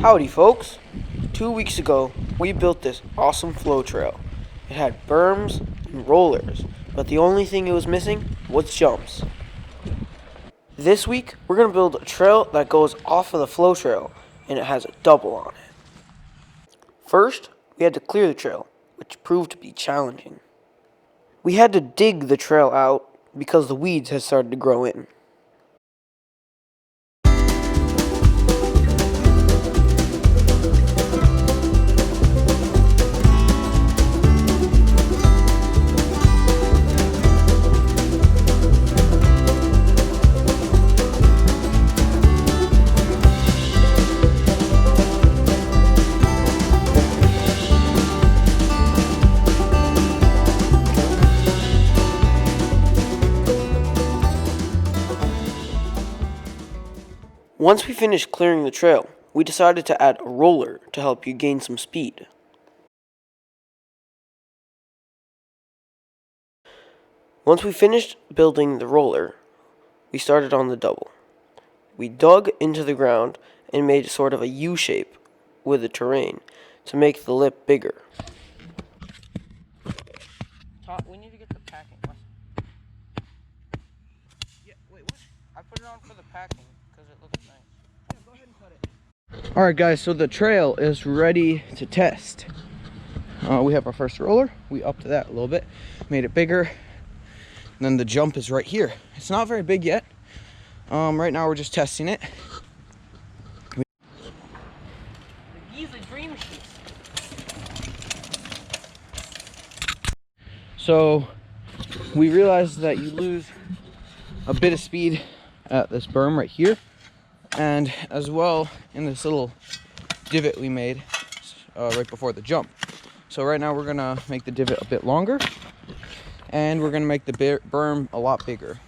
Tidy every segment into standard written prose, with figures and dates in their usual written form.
Howdy folks! 2 weeks ago, we built this awesome flow trail. It had berms and rollers, but the only thing it was missing was jumps. This week, we're going to build a trail that goes off of the flow trail, and it has a double on it. First, we had to clear the trail, which proved to be challenging. We had to dig the trail out because the weeds had started to grow in. Once we finished clearing the trail, we decided to add a roller to help you gain some speed. Once we finished building the roller, we started on the double. We dug into the ground and made sort of a U shape with the terrain to make the lip bigger. We need to get the packing. Yeah, wait, what? I put it on for the packing because it looks nice. Yeah, go ahead and cut it. Alright guys, so the trail is ready to test. We have our first roller. We upped that a little bit, made it bigger. And then the jump is right here. It's not very big yet. Right now we're just testing it. These are dream sheets. So we realized that you lose a bit of speed at this berm right here, and as well in this little divot we made right before the jump. So right now we're gonna make the divot a bit longer, and we're gonna make the berm a lot bigger.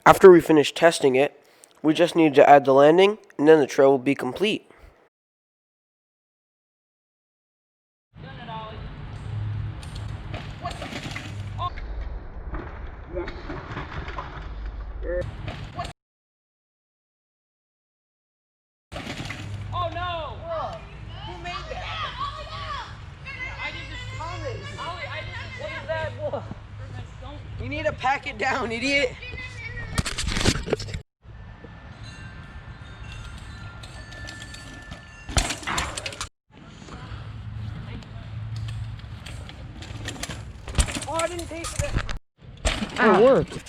After we finished testing it, we just needed to add the landing, and then the trail will be complete. Oh no! Who made that? I did this. Ollie, I did this. What is that? You need to pack it down, idiot! Oh, I didn't take it. It worked.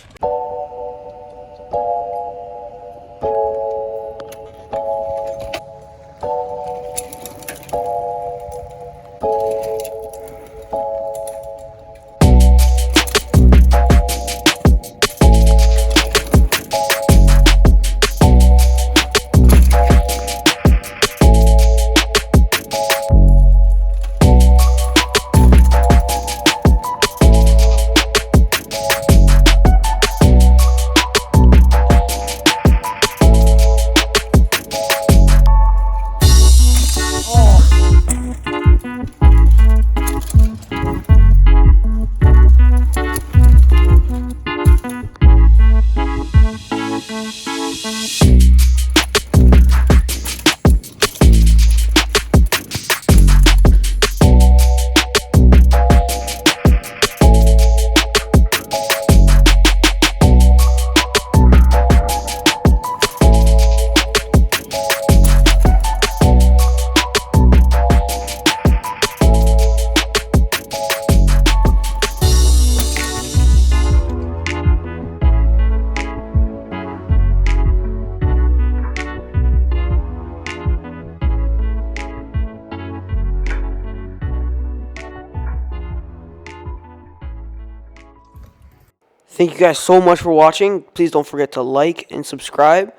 Thank you guys so much for watching. Please don't forget to like and subscribe.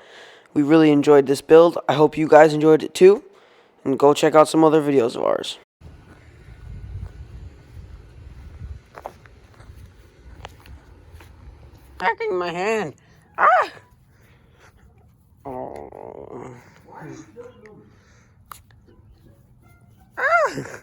We really enjoyed this build. I hope you guys enjoyed it too. And go check out some other videos of ours. Back in my hand. Ah! Oh. Ah!